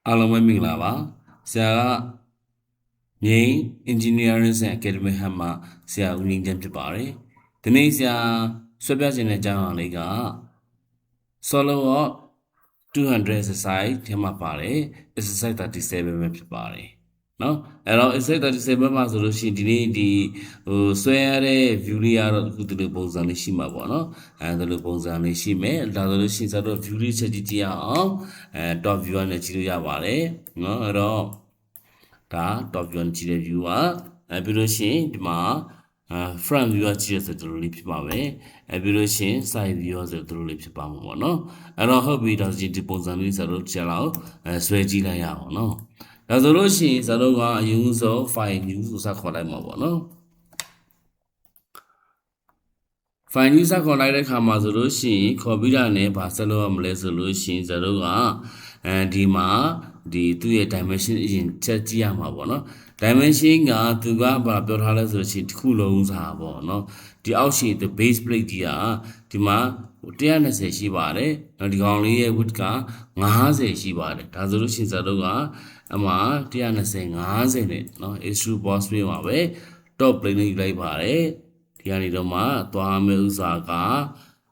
အားလုံးပဲမင်္ဂလာပါဆရာကမြိန် Engineering and Academic Hub မှာဆရာဦးငင်းချမ်းဖြစ်ပါတယ်ဒီနေ့ဆရာဆွဲပြခြင်းတဲ့အကြောင်းအရာလေးက Solo of 200 exercise ထဲမှာပါတယ် exercise 37ပဲဖြစ်ပါတယ်နော်အဲ့တော့ exercise 37မှာဆိုလို့ရှိရင်ဒီနေ့ဒီဆွဲရတဲ့ view လေးကတော့အခုဒီလိုပုံစံလေးရှိမှာပေါ့နော်ဒီလိုပုံစံလေးရှိမယ်ဒါဆိုလို့ရှိရင်ဆိုတော့ view လေးချက်ကြည့်ကြည့်အောင်top view နဲ့ကြည့်လို့ရပါတယ်နော်အဲ့တော့ဒါ top view နဲ့ကြည့်တဲ့ view ကပြီးလို့ရှိရင်ဒီမှာfront view ကကြည့်ရဆိုတော့လေးဖြစ်ပါမယ်ပြီးလို့ရှိရင် side view ဆိုတော့လေးဖြစ်ပါမှာပေါ့နော်အဲ့တော့ဟုတ်ပြီဒါဆိုရင်ဒီပုံစံလေးဆိုတော့ချက်လောက်ဆွဲကြည့်လိုက်ရအောင်နော်ဒါဆိုလို့ရှိရင်ဇာတ်လုံးကအရင်ဆုံး file new ဆိုစခေါ်လိုက်မှာပေါ့နော် file new စခေါ်လိုက်တဲ့ခါမှာဆိုလို့ရှိရင်ခေါ်ပြီးတာနဲ့ဘာဆက်လုပ်ရမလဲဆိုလို့ရှိရင်ဇာတ်လုံးကဒီမှာဒီသူ့ရဲ့ dimension အရင်ချက်ကြည့်ရမှာပေါ့နော် dimension ကသူကဘာပြောထားလဲဆိုလို့ရှိရင်တစ်ခုလုံးစာပေါ့နော်ဒီအောက်ရှိthe base plate ကြီးကဒီမှာ120ရှိပါတယ်ဒီကောင်လေးရဲ့ width က50ရှိပါတယ်ဒါဆိုလို့ရှိရင်ဇာတ်လုံးကအမှ120 50နဲ့เนาะ extrude box plate မှာပဲ top plate လေးယူလိုက်ပါတယ်ဒီကနေတော့မှသွားမယ့်ဥစားက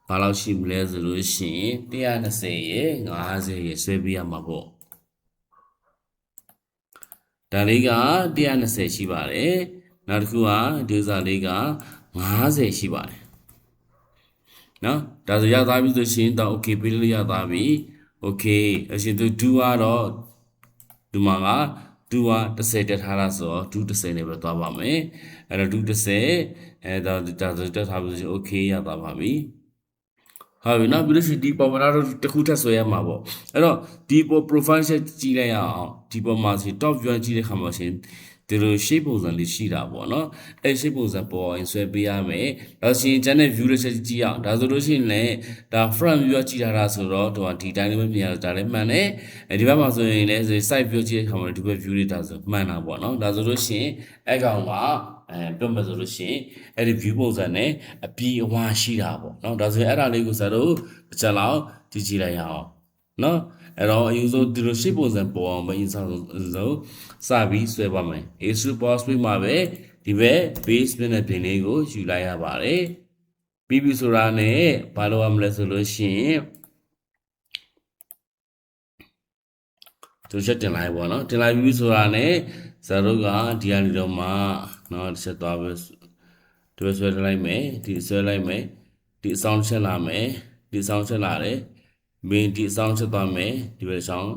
ဘာလို့ရှိမလဲဆိုလို့ရှိရင်120ရဲ့50ရဲ့ဆွဲပြရမှာပေါ့ဒါလေးက120ရှိပါတယ်နောက်တစ်ခုကဒီဥစားလေးက50ရှိပါတယ်နော်ဒါဆိုရသွားပြီဆိုရှင်တော့ okay ပေးလို့ရသွားပြီ okay အရှင်သူ2ကတော့ဒီမှာက2က30တက်ထားတာဆိုတော့2 30နဲ့ပဲသွားပါမယ်အဲ့တော့2 30ဒါဆိုတက်ထားပြီဆို okay ရသွားပါပြီဟုတ်ပြီနော်ပြီးလို့ရှိရင်ဒီပေါ်မှာတော့တစ်ခုထပ်ဆွဲရမှာပေါ့အဲ့တော့ဒီပေါ် profile ချက်ကြည့်လိုက်ရအောင်ဒီပေါ်မှာစီ top view ကြည့်တဲ့ခါမှာရှင်ဒီလို shape ပုံစံလေးရှိတာပေါ့နော်အဲ့ shape ပုံစံပေါ်ရင်ဆွဲပေးရမယ်ဒါဆိုရင် channel view လေးချက်ကြည့်အောင်ဒါဆိုလို့ရှိရင်လည်းဒါ front view ကြည့်ထားတာဆိုတော့ဒီတိုင်းလေးပဲမြင်ရတာလည်းမှန်တယ်ဒီဘက်မှာဆိုရင်လည်း side view ကြည့်တဲ့ခါမှာဒီဘက် view လေးဒါဆိုမှန်တာပေါ့နော်ဒါဆိုလို့ရှိရင်အဲ့ကောင်ကပြောမှဆိုလို့ရှိရင်အဲ့ဒီ view ပုံစံနဲ့အပြီးအဝါရှိတာပေါ့နော်ဒါဆိုရင်အဲ့ဒါလေးကိုစတော့တစ်ချက်လောက်ကြည့်လိုက်ရအောင်နော်အဲ့တော့အယူဆုံးဒီလိုရှေ့ပုံစံပေါ်အောင်ပဲအရင်ဆုံးစပြီးဆွဲပါမယ် extrude box plate မှာပဲဒီဘက် base plate နဲ့ပြင်လေးကိုယူလိုက်ရပါတယ်ပြီးပြီဆိုတာနဲ့ဘာလုပ်ရမလဲဆိုလို့ရှိရင်သူချက်တင်လိုက်ပေါ့နော်တင်လိုက်ပြီဆိုတာနဲ့ဇာတ်တို့ကဒီကနေတော့မှနော်တစ်ချက်သွားပဲဒီဆွဲလိုက်မယ်ဒီဆွဲလိုက်မယ်ဒီအဆောင်ချက်လာမယ်ဒီဆောင်ချက်လာတယ်မင်းဒီအဆောင်ချက်သွားမယ်ဒီဘက်ဆောင်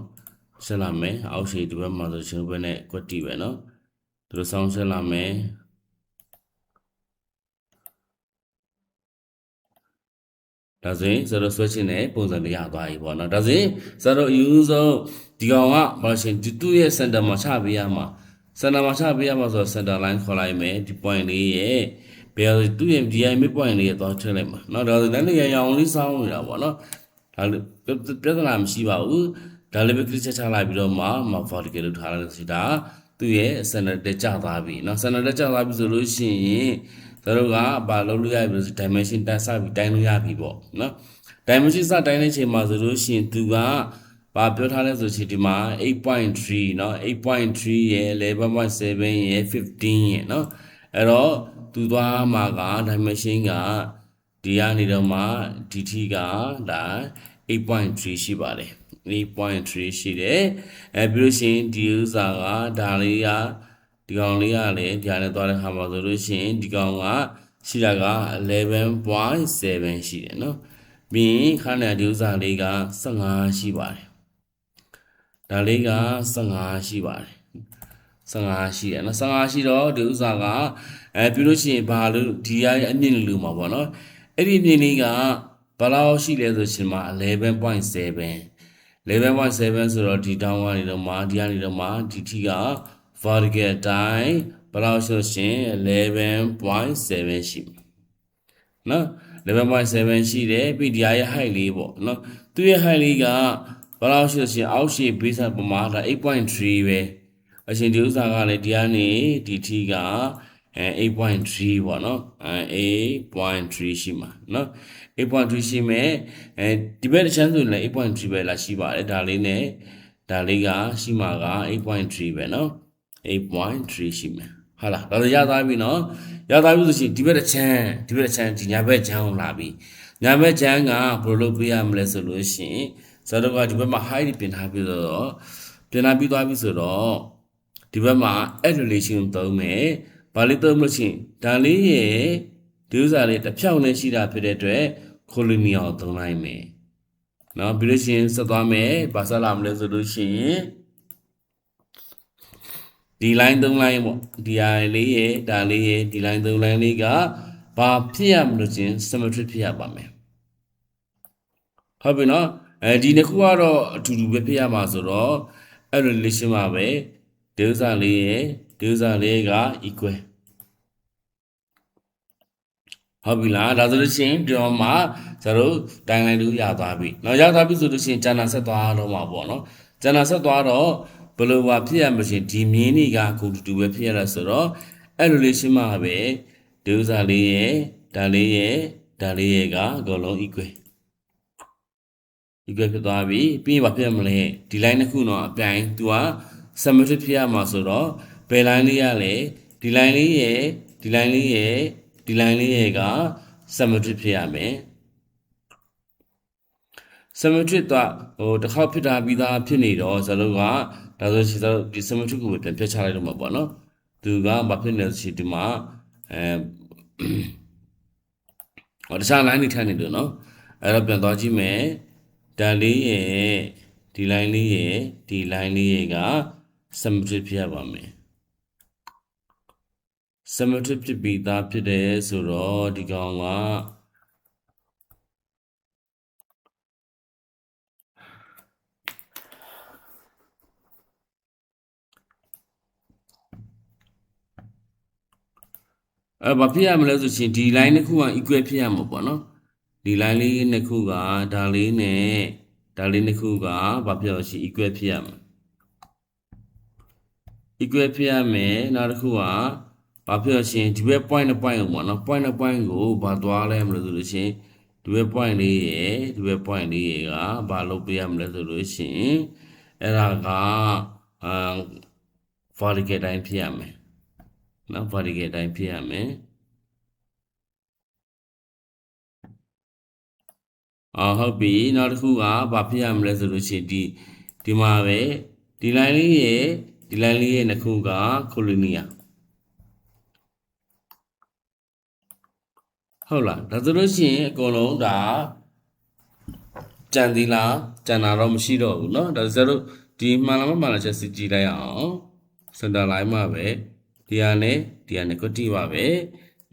ချက်လာမယ်အောက်ရှိဒီဘက်မှာဆိုရှင်ဘက်နဲ့ကွက်တီပဲနော်ဒီလိုဆောင်ချက်လာမယ်ဒါဆိုရင်ဇာတ်ဆွဲခြင်းနဲ့ပုံစံလေးရသွားပြီပေါ့နော်ဒါဆိုရင်ဇာတ်အယူဆုံးဒီကောင်ကဘာရှင်ဒီသူ့ရဲ့ center မှာချပေးရမှာ center မှာချပေးရမှာဆိုတော့ center line ခေါ်လိုက်မယ်ဒီ point လေးရဲ့ဘယ်သူ့ရဲ့ DI mid point လေးရဲ့သွားထည့်လိုက်မှာเนาะဒါဆိုလည်းရအောင်လေးစောင်းနေတာပေါ့เนาะဒါပြဿနာမရှိပါဘူးဒါလည်းပဲ click ချလိုက်ပြီးတော့မှ vertical လို့ထားလိုက်ဆိုတာသူ့ရဲ့ center တက်ကျသွားပြီเนาะ center တက်ကျသွားပြီဆိုလို့ရှိရင်တို့ကဘာလုပ်လို့ရပြီဆို dimension တက်စပြီးတိုင်းလို့ရပြီပေါ့เนาะ dimension စတိုင်းတဲ့ချိန်မှာဆိုလို့ရှိရင်သူကဘာပြောထားလဲဆိုချင်ဒီမှာ 8.3 เนาะ 8.3 ရဲ့ 11.7 ရဲ့ 15 ရဲ့เนาะအဲ့တော့သူသွားမှာက dimension ကဒီကနေတော့မှဒီထိကဒါ 8.3 ရှိပါတယ်8.3 ရှိတယ်ပြီးလို့ရှိရင်ဒီဥစားကဒါလေးကဒီကောင်လေးကလည်းဒီကနေသွားတဲ့ခါမှာဆိုလို့ရှိရင်ဒီကောင်ကရှိတာက 11.7 ရှိတယ်เนาะပြီးရင်ခါနဲ့ဒီဥစားလေးက15ရှိပါတယ်ဒါလေးက15ရှိပါတယ်15ရှိတယ်နော်15ရှိတော့ဒီဥစားကပြီးလို့ရှိရင်ဘာလို့ဒီရအမြင့်လူမှာပေါ့နော်အဲ့ဒီအမြင့်လေးကဘယ်လောက်ရှိလဲဆိုရှင်မှာ 11.7 11.7 ဆိုတော့ဒီတောင်းကနေတော့မှဒီကနေတော့မှဒီထိက vertical တိုင်းဘယ်လောက်ဆိုရှင် 11.7 ရှိနော် 11.7 ရှိတယ်ပြီးဒီရဲ့ height လေးပေါ့နော်သူ့ရဲ့ height လေးကဘယ်လောက်ရှိလို့ရှင်အောက်ရှိ base ပမာဒါ 8.3 ပဲအရှင်ဒီဥစားကလည်းဒီကနေဒီထိက8.3 ပေါ့နော်8.3 ရှိမှာနော်8.3 ရှိမယ်ဒီဘက်တစ်ချမ်းဆိုရင်လည်း 8.3 ပဲလာရှိပါတယ်ဒါလေးနဲ့ ဒါလေးကရှိမှာက 8.3 ပဲနော် 8.3 ရှိမယ်ဟုတ်လားဒါဆိုရသွားပြီနော်ရသွားပြီဆိုရှင်ဒီဘက်တစ်ချမ်းဒီညာဘက်ချမ်းကိုလာပြီညာဘက်ချမ်းကဘယ်လိုလုပ်ပေးရမလဲဆိုလို့ရှင်ဇာတ်တော့ကဒီဘက်မှာ high ပြင်ထားပြီးတော့ပြင်ထားပြီးသွားပြီဆိုတော့ဒီဘက်မှာ add relation သုံးမယ်ဘာလို့သုံးလို့ရှင်ဒါလေးရဲ့ဒီဥစ္စာလေးတစ်ဖြောင်းနဲ့ရှိတာဖြစ်တဲ့အတွက် colony ကိုသုံးလိုက်မယ်နော်ပြီးလို့ရှင်ဆက်သွားမယ်ဘာဆက်လာမလဲဆိုလို့ရှင်ဒီ line 3 line ပေါ့ဒီ လေးရဲ့ဒါလေးရဲ့ဒီ line 3 line လေးကဘာဖြစ်ရမလို့ရှင် symmetric ဖြစ်ရပါမယ်ဟုတ်ပြီနော်ဒီနှစ်ခုကတော့အတူတူပဲဖြစ်ရမှာဆိုတော့အဲ့ relation မှာပဲဒီဥစ္စာလေးရဲ့ဒီဥစ္စာလေးက equal ဟုတ်ပြီလားဒါဆိုလို့ရှိရင်ဒီတော့မှကျတို့တိုင်းလိုင်းတူရသွားပြီเนาะရသွားပြီဆိုလို့ရှိရင်ကျန်တာဆက်သွားတော့မှာပေါ့เนาะကျန်တာဆက်သွားတော့ဘယ်လိုပါဖြစ်ရမလို့ရှိရင်ဒီမြင်းတွေကကိုတူတူပဲဖြစ်ရတာဆိုတော့အဲ့ relation မှာပဲဒီဥစ္စာလေးရဲ့ဒါလေးရဲ့ကအကုန်လုံး equal ဖြစ်သွားပြီပြီးရင်ဘာဖြစ်မလဲဒီ line တစ်ခုတော့အပြိုင်သူက symmetric ဖြစ်ရမှာဆိုတော့ဘယ် line လေးရလဲဒီ line လေးရဲ့ဒီ line လေးရဲ့က symmetric ဖြစ်ရမယ် symmetric တော့တစ်ခေါက်ဖြစ်တာပြီးသားဖြစ်နေတော့ဇလုံးကဒါဆိုရှင်ဒီ symmetric ကိုပြန်ဖြတ်ချလိုက်တော့မှာပေါ့နော်သူကဘာဖြစ်နေလဲဆိုဒီမှာတခြား line တွေထပ်နေလို့နော်အဲ့တော့ပြန်သွားကြည့်မယ်ဒါလေးရဲ့ဒီ line လေးရဲ့က symmetric ဖြစ်ရပါမယ် symmetric ဖြစ်ပြီးသားဖြစ်တယ်ဆိုတော့ဒီကောင်ကဘာဖြစ်ရမလဲဆိုရှင်ဒီ line တစ်ခုက equal ဖြစ်ရမှာပေါ့နော်ဒီ line လေးနှစ်ခုကဒါလေးနဲ့ဒါလေးနှစ်ခုကဘာဖြစ်လို့ရှိ equal ဖြစ်ရမှာ equal ဖြစ်ရမယ်နောက်တစ်ခုကဘာဖြစ်လို့ရှင်ဒီဘက် point နဲ့ point ကိုပေါ့နော် point နဲ့ point ကိုဘာသွားလဲမလို့ဆိုလို့ရှင်ဒီဘက် point လေးရယ်ဒီဘက် point လေးရယ်ကဘာလုပ်ပေးရမလဲဆိုလို့ရှင်အဲ့ဒါကvertical တိုင်းဖြစ်ရမယ်နော် vertical တိုင်းဖြစ်ရမယ်ဟုတ်ပြီနောက်တစ်ခုကဘာဖြစ်ရမလဲဆိုလို့ရှိရင်ဒီမှာပဲဒီ line လေးရဲ့နှစ်ခုက colony ဟုတ်လားဒါဆိုလို့ရှိရင်အကုန်လုံးဒါကြံသေးလားကြံတာတော့မရှိတော့ဘူးเนาะဒါဆိုတော့ဒီမှန်လားမမှန်လားချက်စစ်ကြည့်လိုက်အောင် center line မှာပဲဒီဟာနဲ့ကွတိပါပဲ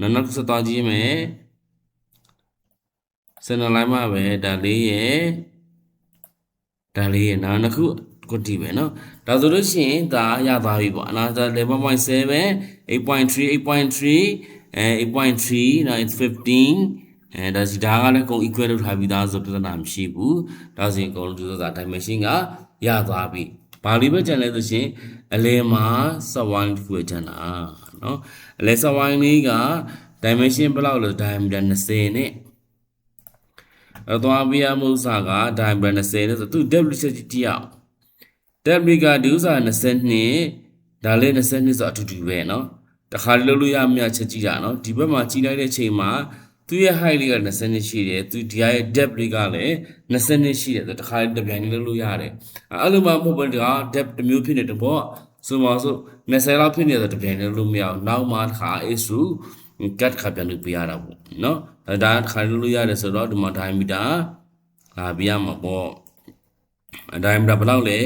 နောက်ဆက်သွားကြည့်မယ်center line မှာပဲဒါလေးရဲ့နောက်တစ်ခုကွတိပဲเนาะဒါဆိုလို့ရှိရင်ဒါရသွားပြီပေါ့အနာဒါ 11.7 8.3 8.3 now it's 15ဒါစီဒါကလည်းကုန် equal လုပ်ထားပြီးသားဆိုပြဿနာမရှိဘူးဒါဆိုရင်အကုန်လုံးဒီဥစ္စာ dimension ကရသွားပြီဘာလို့ပဲကြံလဲဆိုရှင်အလဲမှာ sub1 တစ်ခုကျန်တာเนาะအလဲ sub1 လေးက dimension ဘယ်လောက်လဲ diameter 20နဲ့သွားပြရမှုဥစ္စာက diameter 20နဲ့ဆိုသူ depth ချက်ကြည့်အောင် depth ကဒီဥစ္စာ22ဒါလေး22ဆိုအတူတူပဲเนาะတခါလုပ်လို့ရမရချက်ကြည့်တာเนาะဒီဘက်မှာကြည့်လိုက်တဲ့ချိန်မှာသူရဲ့ height လေးက20ရှိတယ်သူဒီရဲ့ depth လေးကလည်း20ရှိတယ်ဆိုတခါတပြိုင်လုပ်လို့ရတယ်အဲ့လိုမှမဟုတ်ဘူးဒါ depth တစ်မျိုးဖြစ်နေတယ်ပေါ့ဆိုမှဆို20လောက်ဖြစ်နေတယ်တပြိုင်လုပ်လို့မရအောင်နောက်မှတစ်ခါ issue cut ခါပြန်လုပ်ပြရတာပေါ့เนาะဒါတစ်ခါလုပ်လို့ရတယ်ဆိုတော့ဒီမှာ diameter လာပြရမှာပေါ့ diameter ဘယ်လောက်လဲ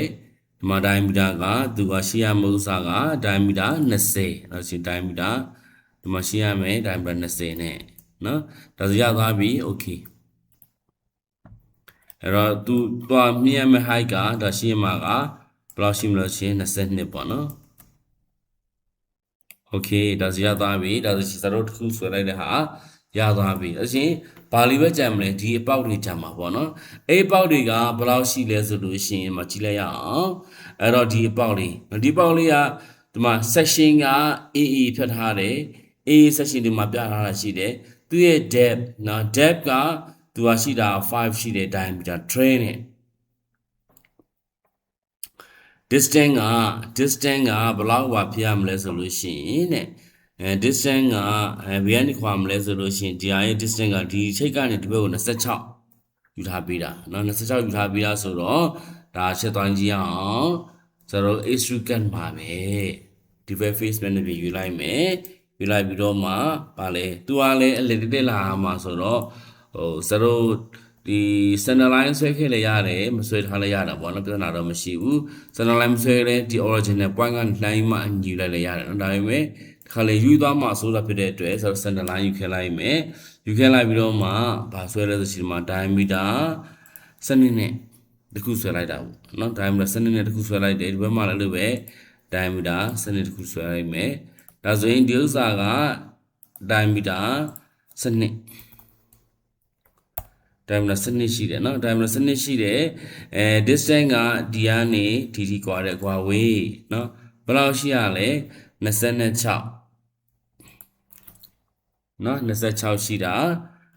ဒီမှာ diameter ကသူကရှိရမှုဥစ္စာက diameter 20အဲ့ဆို diameter ဒီမှာရှိရမယ် diameter 20နဲ့နော်ဒါဆိုရသွားပြီ okay အဲ့တော့သူသွားမြင်ရမယ့် height ကဒါရှိရမှာကဘယ်လောက်ရှိမလို့ရှိရင်22ပေါ့နော် okay ဒါဆိုရသွားပြီဒါဆိုစတော့တစ်ခုဆွဲလိုက်တဲ့ဟာရသွားပြီအရှင်ဘာလီပဲကြံမလဲဒီအပေါက်တွေကြံမှာပေါ့နော်အဲ့အပေါက်တွေကဘယ်လောက်ရှိလဲဆိုလို့ရှိရင်မကြည့်လိုက်ရအောင်အဲ့တော့ဒီအပေါက်လေးကဒီမှာ section က AA ဖြတ်ထားတယ် AA section ဒီမှာပြထားတာရှိတယ်သူရဲ့ depth နော် depth ကသူကရှိတာ5ရှိတယ် diameter train နဲ့ distance ကဘယ်လောက်ပါဖြစ်ရမလဲဆိုလို့ရှိရင်တဲ့distance ကဘယ်ကနေခွာမလဲဆိုလို့ရှိရင်ဒီဟာရဲ့ distance ကဒီချိတ်ကနေဒီဘက်ကို26ယူထားပေးတာเนาะ26ယူထားပေးတာဆိုတော့ဒါချက်သွားကြည့်အောင်ဆိုတော့ extrusion ပါပဲဒီဘက် face နဲ့ပြင်ယူလိုက်မယ်ယူလိုက်ပြီးတော့မှပါလေသူကလည်းအလက်တက်လာမှာဆိုတော့ဆိုတော့ဒီ center line ဆွဲခဲ့လေရတယ်မဆွဲထားလေရတာပေါ့နော်ပြဿနာတော့မရှိဘူး center line မဆွဲလဲဒီ original point ကလှိုင်းမှယူလိုက်လေရတယ်နော်ဒါပေမဲ့ခါလေယူသွားမှဆိုတာဖြစ်တဲ့အတွက်ဆိုတော့ center line ယူခဲ့လိုက်မယ်ယူခဲ့လိုက်ပြီးတော့မှဘာဆွဲလဲဆိုရှင်မှာ diameter စနစ်နဲ့တခုဆွဲလိုက်တာပေါ့နော် diameter စနစ်နဲ့တခုဆွဲလိုက်တယ်ဒီဘက်မှာလည်းလို့ပဲ diameter စနစ်တခုဆွဲလိုက်မယ်ဒါဆိုရင်ဒီဥစ္စာက diameter စနစ် diameter စနစ်ရှိတယ်เนาะ diameter စနစ်ရှိတယ်distance ကဒီကနေဒီထိကွာတဲ့ကွာဝေးเนาะဘယ်လောက်ရှိရလဲ26เนาะ26ရှိတာ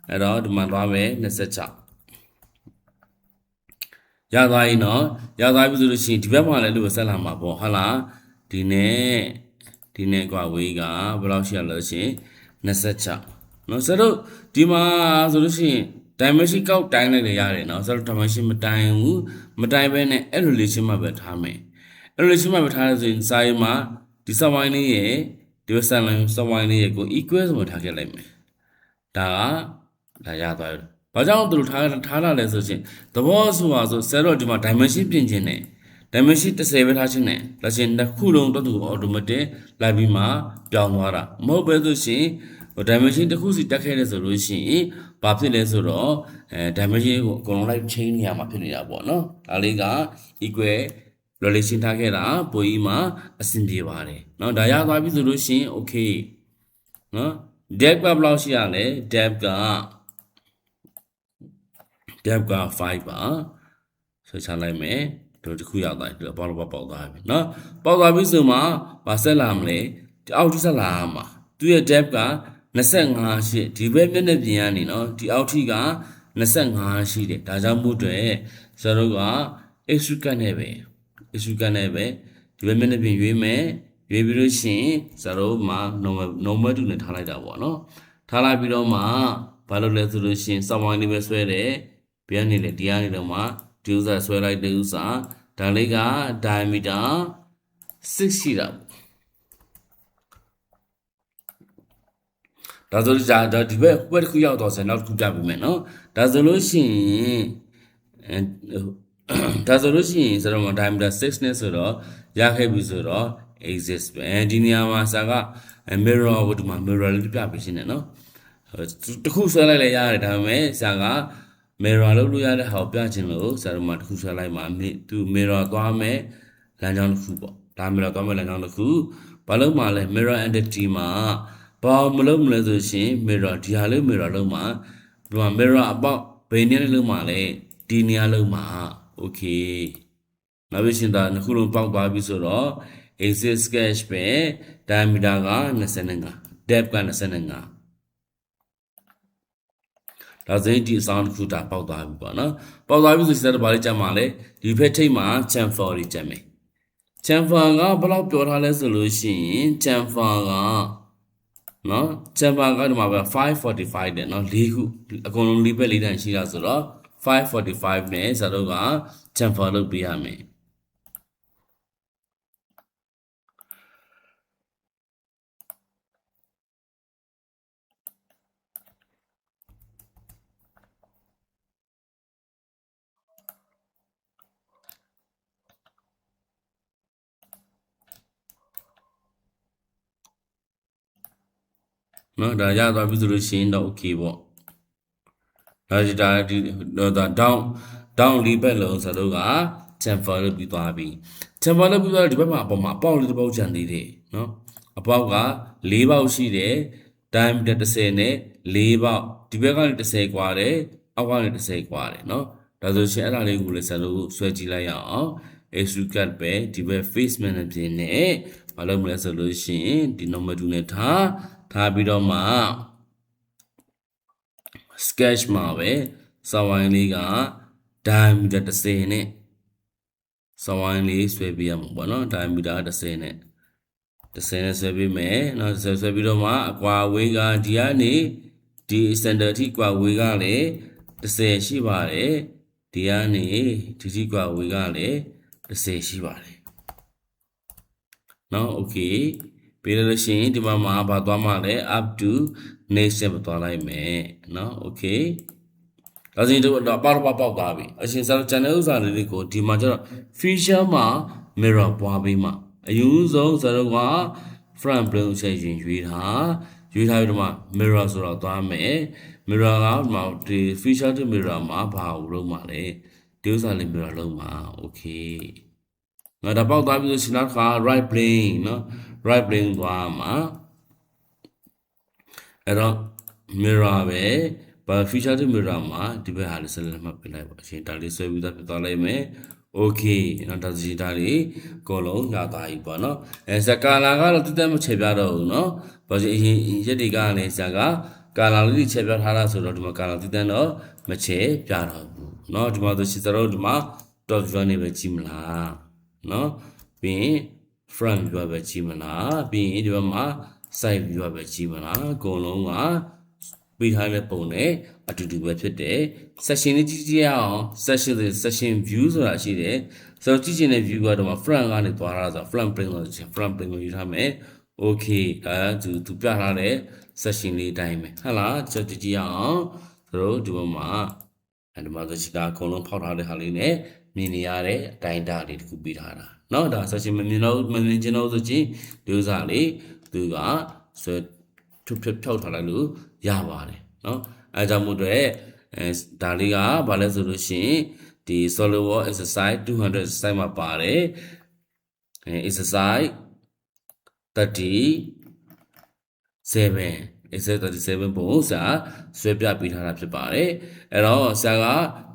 အဲ့တော့ဒီမှာသွားမယ်26ရသွားရင်တော့ရသွားပြီဆိုလို့ရှိရင်ဒီဘက်မှာလည်းလို့ဆက်လာမှာပေါ့ဟုတ်လားဒီနဲ့ကွာဝေးကဘယ်လောက်ရှိရလဲဆိုရင်26เนาะဆိုတော့ဒီမှာဆိုလို့ရှိရင် dimension ကောက်တိုင်းလိုက်လေရတယ်เนาะဆိုတော့ dimension မတိုင်းဘူးမတိုင်းဘဲနဲ့အဲ့ relation မှာပဲထားမယ်အဲ့ relation မှာပဲထားရဆိုရင်စာရေးမှာဒီ subline လေးရဲ့ဒီ subline လေးရဲ့ကို equal ဆိုမှထားခဲ့လိုက်မယ်ဒါရသွားပြီဘာကြောင့်သူတို့ထားလာလဲဆိုရင်သဘောဆိုတာဆိုဆယ်တော့ဒီမှာ dimension ပြင်ခြင်းနဲ့ dimension 30ပဲထားခြင်းနဲ့လက်ရှင်တစ်ခုလုံးတော့သူ automatic လိုက်ပြီးမှပြောင်းသွားတာမဟုတ်ပဲဆိုရှင်dimension တစ်ခုစီတက်ခဲ့တယ်ဆိုလို့ရှိရင်ဘာဖြစ်လဲဆိုတော့dimension ကိုအကုန်လုံးလိုက် change နေရမှာဖြစ်နေတာပေါ့နော်ဒါလေးက equal relation ထားခဲ့တာပိုကြီးမှာအဆင်ပြေပါတယ်เนาะဒါရသွားပြီဆိုလို့ရှိရင် okay เนาะ depth ကဘယ်လောက်ရှိရလဲ depth က5ပါဆွဲချလိုက်မယ်တို့တစ်ခုရောက်သွားပြီပေါက်သွားပြီเนาะပေါက်သွားပြီဆိုမှမဆက်လာမလဲဒီအောက်ထိဆက်လာမှာသူရဲ့ depth က25ရှိဒီဘက်မျက်နှာပြင်ကနေเนาะဒီအောက်ထိက25ရှိတယ်ဒါကြောင့်မို့အတွက်ဇာတို့က extrusion နဲ့ပဲဒီဘက်မျက်နှာပြင်ရွေးမယ်ရွေးပြီးလို့ရှိရင်ဇာတို့မှာ normal တူနဲ့ထားလိုက်တာပေါ့เนาะထားလိုက်ပြီးတော့မှဘာလို့လဲဆိုလို့ရှိရင် subline လေးပဲဆွဲတယ်ဘယ်ကနေလဲဒီကနေတော့မှဒီဥစားဆွဲလိုက်တဲ့ဥစားဒါလေးက diameter 6ရှိတာဒါဆိုဒါဒီဘက်တစ်ခုရောက်တော့ဆိုနောက်တစ်ခုပြပေးမယ်နော်ဒါဆိုလို့ရှိရင်ဆိုတော့ diameter 6နဲ့ဆိုတော့ရခဲ့ပြီဆိုတော့ exist ပဲဒီနေရာမှာစာက mirror ဘုဒ္ဓမှာ mirror လေးပြပေးရှင်းတယ်နော်တစ်ခုဆွဲလိုက်လဲရတယ်ဒါပေမဲ့စာက mirror လုပ်လို့ရတဲ့ဟာကိုပြချင်လို့စာတော့မှာတစ်ခုဆွဲလိုက်မှာသူ mirror သွားမယ်လမ်းကြောင်းတစ်ခုပေါ့ဒါ mirror သွားမယ်လမ်းကြောင်းတစ်ခုဘာလို့မှလဲ mirror entity မှာဘာမလုပ်မလဲဆိုရှင် mirror ဒီဟာလေး mirror လုံးမှာဒီမှာ mirror အပေါက်ဘယ်နေရာလုံးမှာလဲဒီနေရာလုံးမှာ okay နောက်ပြီးရှင်ဒါနှစ်ခုလုံးပေါက်သွားပြီဆိုတော့ axis sketch ပဲ diameter က25 depth က25ဒါဆိုရင်ဒီအဆောင်တစ်ခုဒါပေါက်သွားပြီပေါ့နော်ပေါက်သွားပြီဆိုရင်ဘာလေးကြမှာလဲဒီဘက်ထိပ်မှာ chamfer တွေကြမယ် chamfer ကဘယ်လောက်ပြောထားလဲဆိုလို့ရှိရင် chamfer ကနော် chamfer ကဒီမှာပဲ545တဲ့နော်၄ခုအကုန်လုံး၄ဘက်၄တန်ရှိတာဆိုတော့545နဲ့ဇာတို့က chamfer လုပ်ပေးရမယ်နော်ဒါရသွားပြီဆိုလို့ရှိရင်တော့ okay ပေါ့ဒါ down လေးဘက်လုံးဆိုတော့က chamfer လုပ်ပြီးသွားပြီ chamfer လုပ်ပြီးသွားဒီဘက်မှာအပေါ်မှာအပေါက်လေးတစ်ပေါက်ကျန်သေးတယ်နော်အပေါက်က၄ပေါက်ရှိတယ် diameter 30နဲ့၄ပေါက်ဒီဘက်ကနေ30กว่าတယ်အောက်ကနေ30กว่าတယ်နော်ဒါဆိုရှင်အဲ့ဒါလေးကိုလည်းဆက်လို့ဆွဲကြည့်လိုက်ရအောင် extrude cut ပဲဒီဘက် face management နဲ့မလုပ်မလဲဆိုလို့ရှိရင်ဒီ number 2နဲ့ထားပြီးတော့မှ sketch မှာပဲစာဝိုင်းလေးက diameter 30နဲ့ Someoneလေးဆွဲပေးရမှာပေါ့နော် diameter 30နဲ့ဆွဲပေးမယ်နော်ဆွဲပြီးတော့မှအကွာဝေးကဒီကနေဒီ center အထိကွာဝေးကလည်း30ရှိပါတယ်ဒီကနေဒီထိကွာဝေးကလည်း30ရှိပါတယ်နော် okay ပြီးလို့ရှိရင်ဒီမှာမှာဘာသွားမှာလဲ up to next step သွားလိုက်မယ်နော် okay ဒါဆိုရင်တို့တော့ပေါက်သွားပြီအရှင်စား channel ဥစားလေးကိုဒီမှာကျတော့ feature မှာ mirror ပွားပေးမှာအယူဆုံးဆိုတော့က front plane ကိုချိန်ရွေးထားပြီးတော့မှ mirror ဆိုတော့သွားမယ် mirror ကဒီ feature to mirror မှာဘာကိုလုံးမှာလဲဒီဥစားလေး mirror လုံးမှာ okay ငါတော့ပေါက်သွားပြီဆိုရှင်က right plane နော် right plane သွားမှာအဲ့တော့ mirror ပဲဘာ feature to mirror မှာဒီဘက်ဟာလေးဆက်လက်မှတ်ပြလိုက်ပါအရှင်ဒါလေးဆွဲပြီးသားပြသွားလိုက်မယ် okay နော်ဒါစီဒါလေးအကုန်လုံးရသွားပြီပေါ့နော်စကာလာကတော့တိတက်မချေပြတော့ဘူးနော်ဘာလို့အရင်ရက်တွေကလည်းစကာကာလာလေးချေပြထားတာဆိုတော့ဒီမှာကာလာတိတက်တော့မချေပြတော့ဘူးနော်ဒီမှာဆိုရှင်တို့ဒီမှာ top view နေပဲကြည့်မလားနော်ပြီးရင် front view ပဲကြည့်မလားပြီးရင်ဒီဘက်မှာ side view ပဲကြည့်မလားအကုန်လုံးကပြီးထားတဲ့ပုံနဲ့အတူတူပဲဖြစ်တယ် section လေးကြည့်ကြည့်အောင် section view ဆိုတာရှိတယ်ဆိုတော့ကြည့်ချင်တဲ့ view ကတော့ front ကနေသွားတာဆို front plane လို့ front plane ကိုယူထားမယ် okay ဒါသူပြထားတဲ့ section လေးအတိုင်းပဲဟုတ်လားကြည့်ကြည့်အောင်ဆိုတော့ဒီဘက်မှာဒီမှာဆိုချီကအကုန်လုံးဖောက်ထားတဲ့ဟာလေးနဲ့မြင်နေရတဲ့အတိုင်းအတာလေးတစ်ခုပေးထားတာเนาะဒါ section မမြင်ချင်တော့ဆိုချင်းဒီဥစားလေးသူကဆွဲဖြောက်ထားလိုက်လို့ရပါတယ်เนาะအဲကြောင့်မို့တဲ့ဒါလေးကဘာလဲဆိုလို့ရှိရင်ဒီ SolidWorks exercise 200 exercise မှာပါတယ်exercise 37ပုံစာဆွဲပြပေးထားတာဖြစ်ပါတယ်အဲ့တော့ဆရာက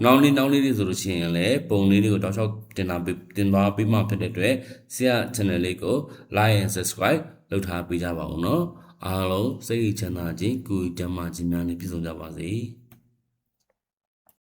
နောက်လေးဆိုလို့ရှိရင်လည်းပုံလေးတွေကိုတောက်လျှောက်တင်သွားပေးမှဖြစ်တဲ့အတွက်ဆရာ channel လေးကို like and subscribe လုပ်ထားပေးကြပါဦးเนาะအားလုံးစိတ်ချမ်းသာခြင်းကိုယ်ကျန်းမာခြင်းများနဲ့ပြည့်စုံကြပါစေ